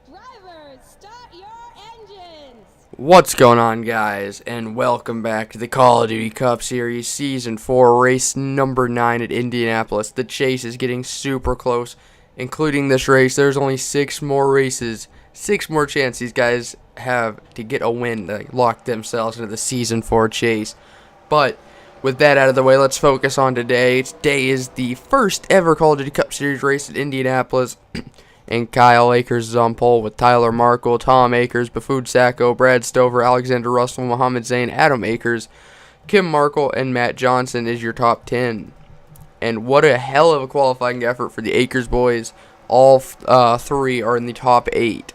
Drivers, start your engines! What's going on, guys, and welcome back to the Call of Duty Cup Series Season 4, race number 9 at Indianapolis. The chase is getting super close, including this race. There's only 6 more races, 6 more chances these guys have to get a win to lock themselves into the Season 4 chase. But with that out of the way, let's focus on today. Today is the first ever Call of Duty Cup Series race at Indianapolis. And Kyle Akers is on pole with Tyler Markle, Tom Akers, Bafood Sacco, Brad Stover, Alexander Russell, Mohammed Zain, Adam Akers, Kim Markle, and Matt Johnson is your top 10. And what a hell of a qualifying effort for the Akers boys. All 3 are in the top 8.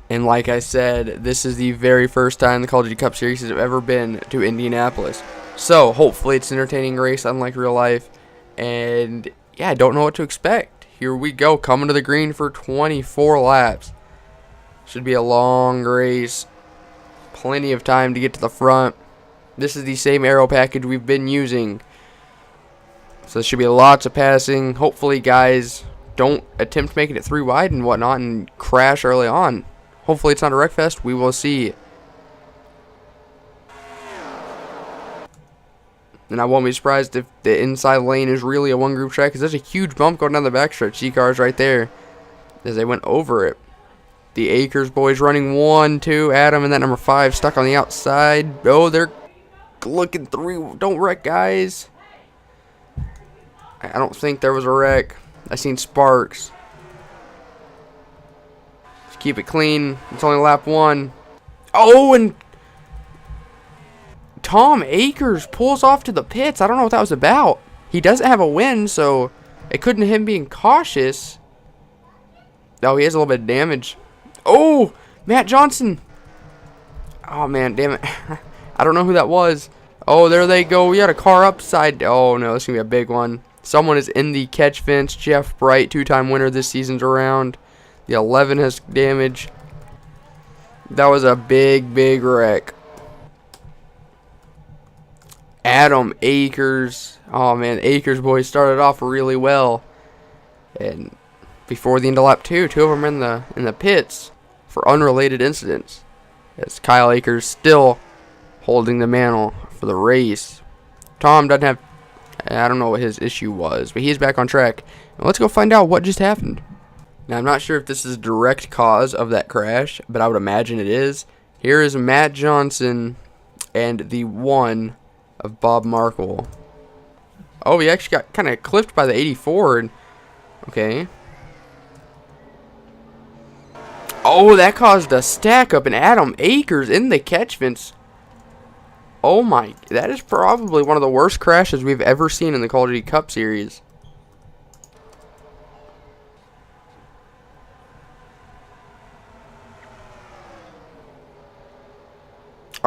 And like I said, this is the very first time the Call of Duty Cup Series has ever been to Indianapolis. So, hopefully it's an entertaining race, unlike real life. And, yeah, I don't know what to expect. Here we go, coming to the green for 24 laps. Should be a long race. Plenty of time to get to the front. This is the same aero package we've been using. So, there should be lots of passing. Hopefully, guys don't attempt making it 3 wide and whatnot and crash early on. Hopefully it's not a wreckfest. We will see. And I won't be surprised if the inside lane is really a one-group track, because there's a huge bump going down the backstretch. C-Cars right there as they went over it. The Akers boys running 1, 2. Adam and that number 5 stuck on the outside. Oh, they're looking through. Don't wreck, guys. I don't think there was a wreck. I seen sparks. Just keep it clean. It's only lap 1. Oh, and Tom Akers pulls off to the pits. I don't know what that was about. He doesn't have a win, so it couldn't him being cautious. Oh, he has a little bit of damage. Oh, Matt Johnson. Oh, man, damn it. I don't know who that was. Oh, there they go. We got a car upside. Oh, no, this is going to be a big one. Someone is in the catch fence. Jeff Bright, 2-time winner this season's around. The 11 has damage. That was a big, big wreck. Adam Akers. Oh, man, Akers boys started off really well. And before the end of lap 2, 2 of them are in the pits for unrelated incidents. As Kyle Akers still holding the mantle for the race. Tom doesn't have, I don't know what his issue was, but he's back on track. Now let's go find out what just happened. Now, I'm not sure if this is a direct cause of that crash, but I would imagine it is. Here is Matt Johnson and the 1 of Bob Markle. Oh, he actually got kind of clipped by the 84. And, okay. Oh, that caused a stack up, and Adam Akers in the catch fence. Oh my, that is probably one of the worst crashes we've ever seen in the Call of Duty Cup Series.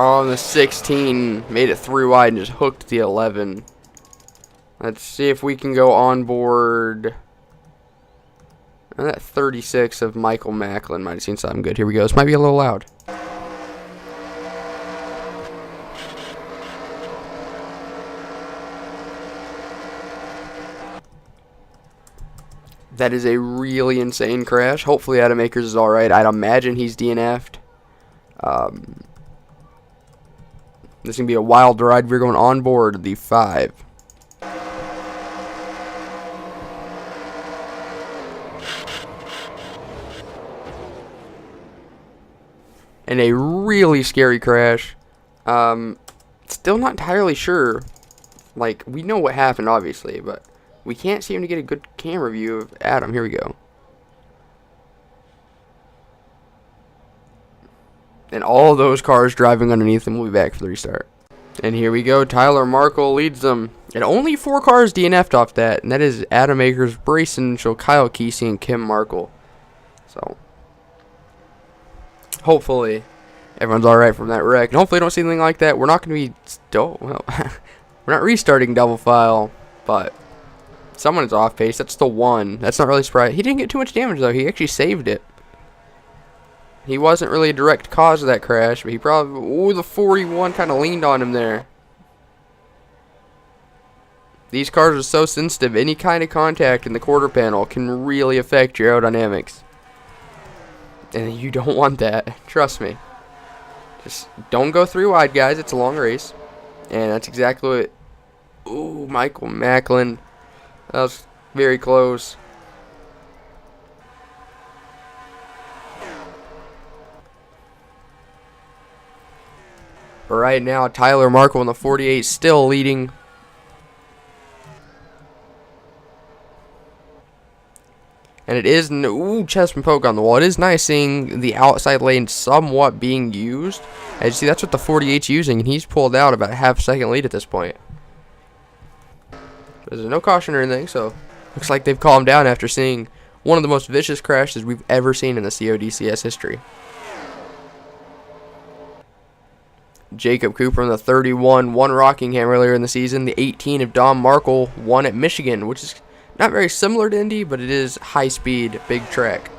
Oh, and the 16 made it 3 wide and just hooked the 11. Let's see if we can go on board. And that 36 of Michael Macklin might have seen something good. Here we go. This might be a little loud. That is a really insane crash. Hopefully Adam Akers is alright. I'd imagine he's DNF'd. This is going to be a wild ride. We're going on board the 5. And a really scary crash. Still not entirely sure. Like, we know what happened, obviously, but we can't seem to get a good camera view of Adam. Here we go. And all those cars driving underneath them will be back for the restart. And here we go. Tyler Markle leads them. And only 4 cars DNF'd off that. And that is Adam Akers, Brayson Mitchell, Kyle Kesey, and Kim Markle. So, hopefully everyone's alright from that wreck. And hopefully don't see anything like that. We're not going to be... well, we're not restarting double file. But someone is off pace. That's the 1. That's not really surprising. He didn't get too much damage, though. He actually saved it. He wasn't really a direct cause of that crash, but he probably... Ooh, the 41 kind of leaned on him there. These cars are so sensitive. Any kind of contact in the quarter panel can really affect your aerodynamics. And you don't want that. Trust me. Just don't go 3 wide, guys. It's a long race. And that's exactly what... Ooh, Michael Macklin. That was very close. But right now, Tyler Markle in the 48 still leading. And it is, ooh, Chessman poke on the wall. It is nice seeing the outside lane somewhat being used. As you see, that's what the 48's using, and he's pulled out about a half-second lead at this point. There's no caution or anything, so looks like they've calmed down after seeing one of the most vicious crashes we've ever seen in the CODCS history. Jacob Cooper in the 31 won Rockingham earlier in the season. The 18 of Dom Markle won at Michigan, which is not very similar to Indy, but it is high-speed, big track.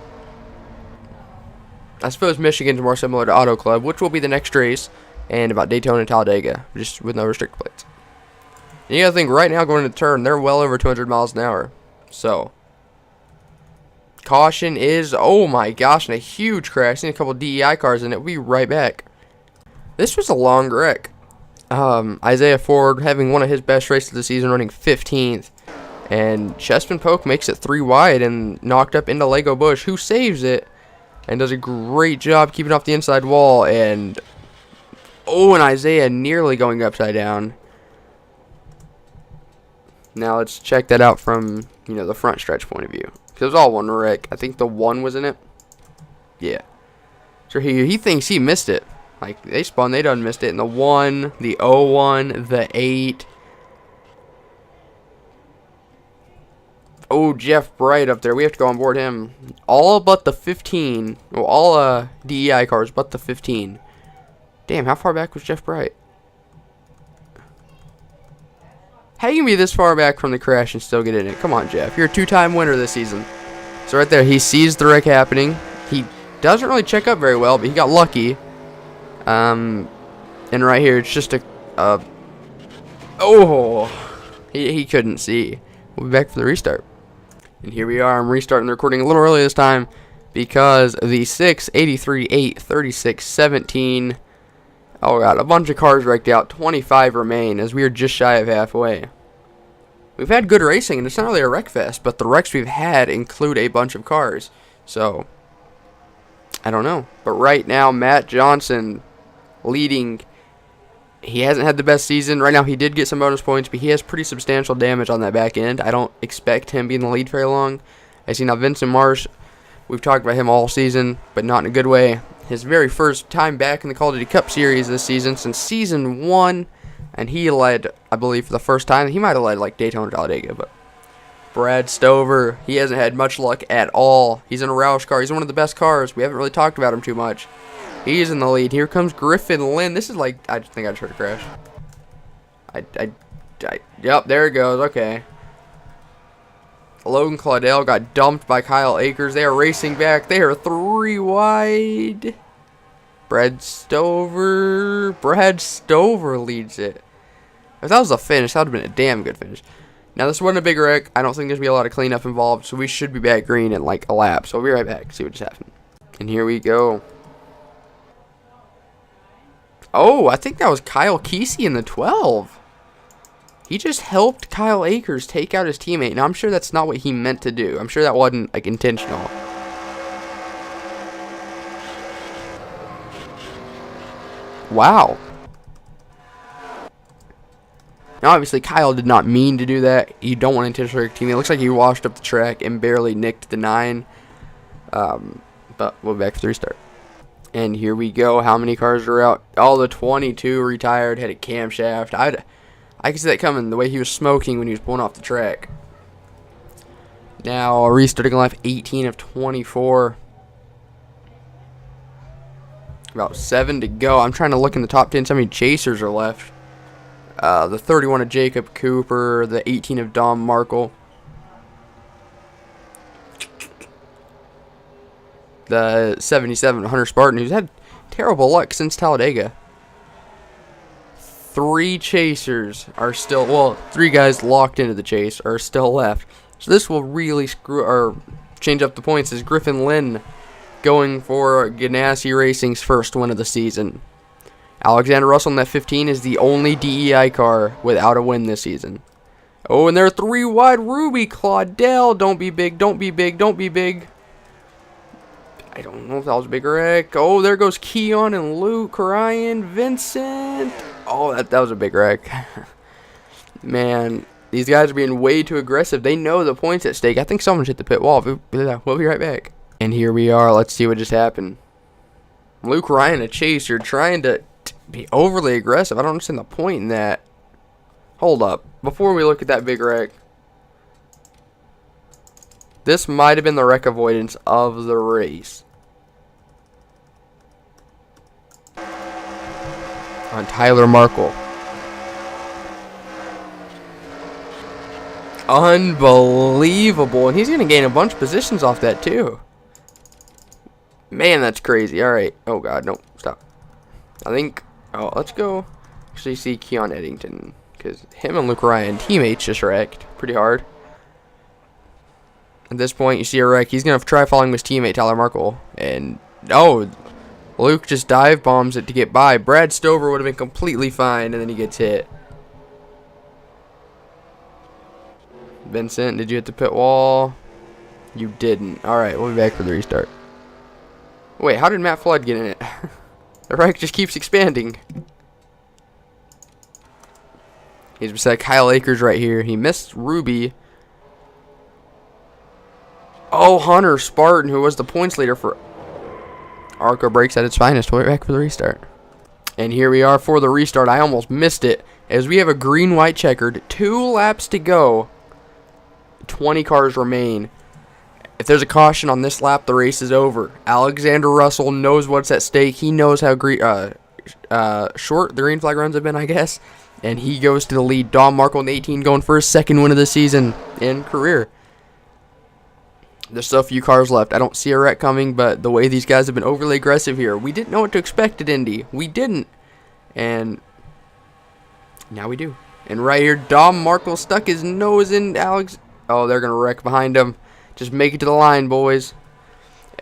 I suppose Michigan's more similar to Auto Club, which will be the next race, and about Daytona and Talladega, just with no restrict plates. And you gotta think, right now going into turn, they're well over 200 miles an hour. So, caution is, oh my gosh, and a huge crash. Seen a couple DEI cars in it. We'll be right back. This was a long wreck. Isaiah Ford having one of his best races of the season, running 15th. And Chessman Polk makes it 3 wide and knocked up into Lego Bush, who saves it and does a great job keeping off the inside wall. And, oh, and Isaiah nearly going upside down. Now let's check that out from, you know, the front stretch point of view. Because it was all one wreck. I think the 1 was in it. Yeah. So he thinks he missed it. Like, they spun, they done missed it. And the 1, the 01, the 8. Oh, Jeff Bright up there. We have to go on board him. All but the 15. Well, all DEI cars but the 15. Damn, how far back was Jeff Bright? How you can be this far back from the crash and still get in it? Come on, Jeff. You're a 2-time winner this season. So right there, he sees the wreck happening. He doesn't really check up very well, but he got lucky. And right here, it's just a... oh! He couldn't see. We'll be back for the restart. And here we are. I'm restarting the recording a little early this time because the 6, 83, 8, 36, 17... oh god, a bunch of cars wrecked out. 25 remain as we are just shy of halfway. We've had good racing, and it's not really a wreck fest, but the wrecks we've had include a bunch of cars. So, I don't know. But right now, Matt Johnson leading. He hasn't had the best season. Right now, he did get some bonus points, but he has pretty substantial damage on that back end. I don't expect him being the lead very long. I see now Vincent Marsh. We've talked about him all season, but not in a good way. His very first time back in the Call of Duty Cup Series this season since Season 1, and he led, I believe, for the first time. He might have led like Daytona or Talladega, but Brad Stover, he hasn't had much luck at all. He's in a Roush car. He's one of the best cars. We haven't really talked about him too much. He's in the lead. Here comes Griffin Lynn. This is like, I think I just heard a crash. Yep, there it goes. Okay. Logan Claudel got dumped by Kyle Akers. They are racing back. They are 3 wide. Brad Stover leads it. If that was a finish, that would have been a damn good finish. Now, this wasn't a big wreck. I don't think there's going to be a lot of cleanup involved, so we should be back green in like a lap. So we'll be right back, see what just happened. And here we go. Oh, I think that was Kyle Kesey in the 12. He just helped Kyle Akers take out his teammate. Now, I'm sure that's not what he meant to do. I'm sure that wasn't, like, intentional. Wow. Now, obviously, Kyle did not mean to do that. You don't want to intentionally hurt your teammate. It looks like he washed up the track and barely nicked the 9. But we'll be back for the restart. And here we go. How many cars are out? All the 22 retired, had a camshaft. I can see that coming, the way he was smoking when he was pulling off the track. Now, restarting lap 18 of 24. About 7 to go. I'm trying to look in the top 10, see how many chasers are left. The 31 of Jacob Cooper, the 18 of Dom Markle. The 77 of Hunter Spartan, who's had terrible luck since Talladega. 3 chasers are still, well, 3 guys locked into the chase are still left. So this will really screw or change up the points as Griffin Lynn going for Ganassi Racing's first win of the season. Alexander Russell in that 15 is the only DEI car without a win this season. Oh, and there are 3 wide. Ruby, Claudel, don't be big, don't be big, don't be big. I don't know if that was a big wreck. Oh, there goes Keon and Luke, Ryan, Vincent. Oh, that was a big wreck. Man, these guys are being way too aggressive. They know the points at stake. I think someone hit the pit wall. We'll be right back. And here we are. Let's see what just happened. Luke Ryan, a chaser, trying to be overly aggressive. I don't understand the point in that. Hold up. Before we look at that big wreck, this might have been the wreck avoidance of the race. On Tyler Markle. Unbelievable. And he's going to gain a bunch of positions off that too. Man, that's crazy. Alright. Oh god, no. Stop. I think, oh, let's go actually see Keon Eddington. Because him and Luke Ryan, teammates, just wrecked pretty hard. At this point, you see a wreck. He's going to try following his teammate, Tyler Markle. And, oh, Luke just dive bombs it to get by. Brad Stover would have been completely fine, and then he gets hit. Vincent, did you hit the pit wall? You didn't. Alright, we'll be back for the restart. Wait, how did Matt Flood get in it? The wreck just keeps expanding. He's beside Kyle Akers right here. He missed Ruby. Oh, Hunter Spartan, who was the points leader for Arco Brakes at its finest. We'll be back for the restart. And here we are for the restart. I almost missed it as we have a green-white checkered. 2 laps to go. 20 cars remain. If there's a caution on this lap, the race is over. Alexander Russell knows what's at stake. He knows how short the green flag runs have been, I guess. And he goes to the lead. Dom Markle in the 18 going for his 2nd win of the season in career. There's still a few cars left. I don't see a wreck coming, but the way these guys have been overly aggressive here, we didn't know what to expect at Indy. We didn't. And now we do. And right here, Dom Markle stuck his nose in Alex. Oh, they're going to wreck behind him. Just make it to the line, boys.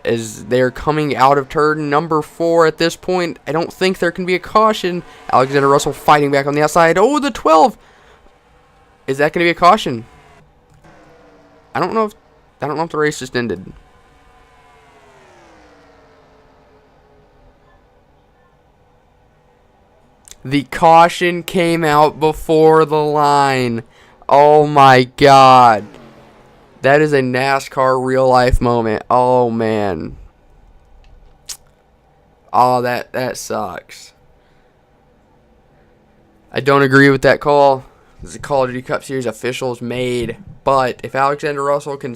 As they're coming out of turn number 4 at this point. I don't think there can be a caution. Alexander Russell fighting back on the outside. Oh, the 12. Is that going to be a caution? I don't know if the race just ended. The caution came out before the line. Oh my god. That is a NASCAR real life moment. Oh man. Oh, that sucks. I don't agree with that call. The Call of Duty Cup Series officials made. But if Alexander Russell can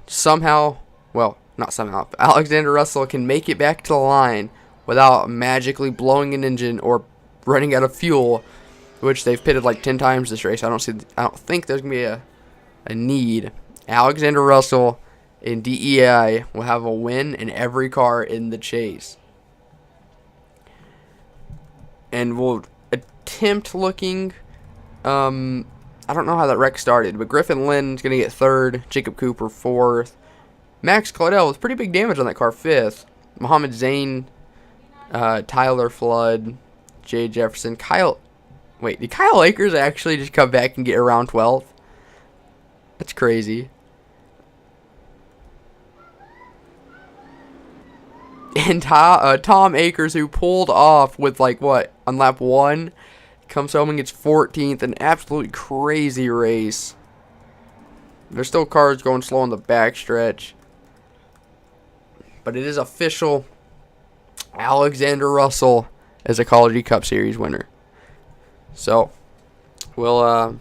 somehow, well, not somehow, if Alexander Russell can make it back to the line without magically blowing an engine or running out of fuel, which they've pitted like 10 times this race, I don't think there's gonna be a need. Alexander Russell in DEI will have a win in every car in the chase. And we'll attempt looking, I don't know how that wreck started, but Griffin Lynn's going to get 3rd, Jacob Cooper 4th, Max Claudel with pretty big damage on that car 5th, Muhammad Zain, Tyler Flood, Jay Jefferson, did Kyle Akers actually just come back and get around 12th? That's crazy. And Tom Akers, who pulled off with on lap 1, comes home and gets 14th. An absolutely crazy race. There's still cars going slow on the backstretch, but it is official. Alexander Russell is a Call of Duty Cup Series winner. So we'll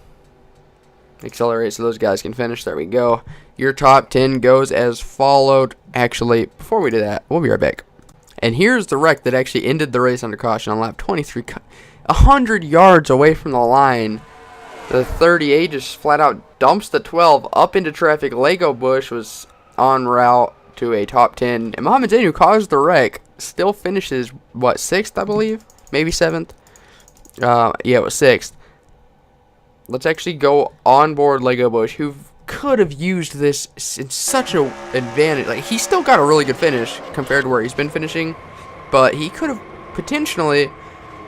accelerate so those guys can finish. There we go. Your top 10 goes as followed. Actually, before we do that, we'll be right back. And here's the wreck that actually ended the race under caution on lap 23. 100 yards away from the line. The 38 just flat out dumps the 12 up into traffic. Lego Bush was en route to a top 10. And Mohamed Zain, who caused the wreck, still finishes, 6th, I believe? Maybe 7th? Yeah, it was 6th. Let's actually go on board Lego Bush, who could have used this in such a advantage. Like, he still got a really good finish compared to where he's been finishing, but he could have potentially,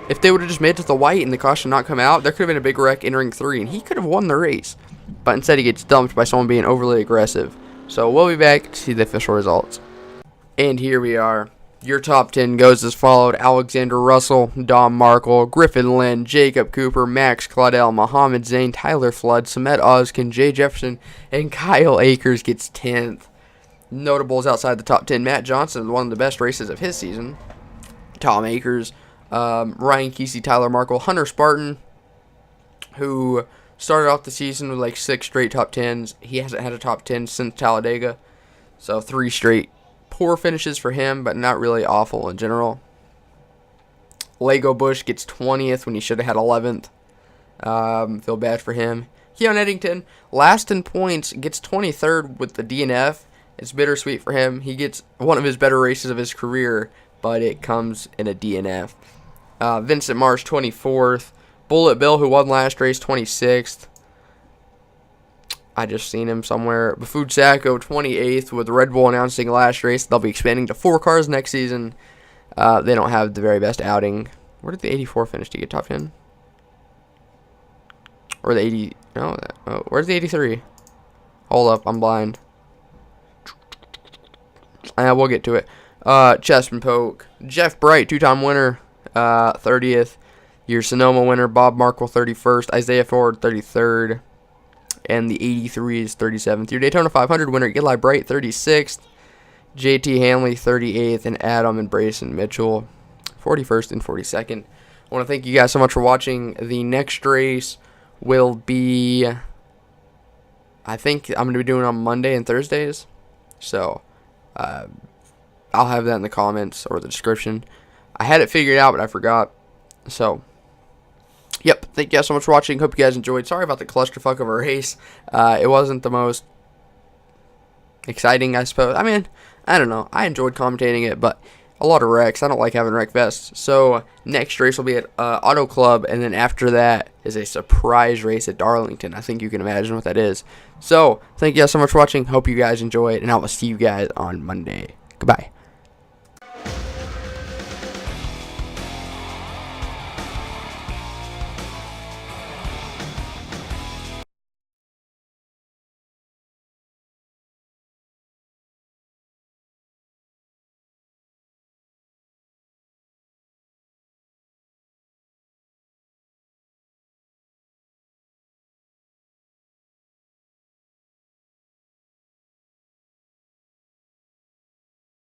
if they would have just made it to the white and the caution not come out, there could have been a big wreck entering 3, and he could have won the race. But instead he gets dumped by someone being overly aggressive. So we'll be back to see the official results. And here we are. Your top 10 goes as followed: Alexander Russell, Dom Markle, Griffin Lynn, Jacob Cooper, Max Claudel, Mohammed Zayn, Tyler Flood, Samet Ozkin, Jay Jefferson, and Kyle Akers gets 10th. Notables outside the top 10: Matt Johnson, one of the best races of his season. Tom Akers, Ryan Kesey, Tyler Markle, Hunter Spartan, who started off the season with like 6 straight top 10s. He hasn't had a top 10 since Talladega, so 3 straight poor finishes for him, but not really awful in general. Lego Bush gets 20th when he should have had 11th. Feel bad for him. Keon Eddington, last in points, gets 23rd with the DNF. It's bittersweet for him. He gets one of his better races of his career, but it comes in a DNF. Vincent Marsh, 24th. Bullet Bill, who won last race, 26th. I just seen him somewhere. Bafud Sacco, 28th, with Red Bull announcing last race they'll be expanding to 4 cars next season. They don't have the very best outing. Where did the 84 finish to get top 10? Or the 80... No, where's the 83? Hold up, I'm blind. We'll get to it. Chespin Polk. Jeff Bright, 2-time winner, 30th. Your Sonoma winner, Bob Markle, 31st. Isaiah Ford, 33rd. And the 83 is 37th. Your Daytona 500 winner, Eli Bright, 36th. JT Hanley, 38th. And Adam and Brayson Mitchell, 41st and 42nd. I want to thank you guys so much for watching. The next race will be, I think I'm going to be doing on Monday and Thursdays. So, I'll have that in the comments or the description. I had it figured out, but I forgot. So, yep, thank you guys so much for watching. Hope you guys enjoyed. Sorry about the clusterfuck of a race. It wasn't the most exciting, I suppose. I mean, I don't know. I enjoyed commentating it, but a lot of wrecks. I don't like having wreck vests. So, next race will be at Auto Club, and then after that is a surprise race at Darlington. I think you can imagine what that is. So, thank you guys so much for watching. Hope you guys enjoy it, and I will see you guys on Monday. Goodbye.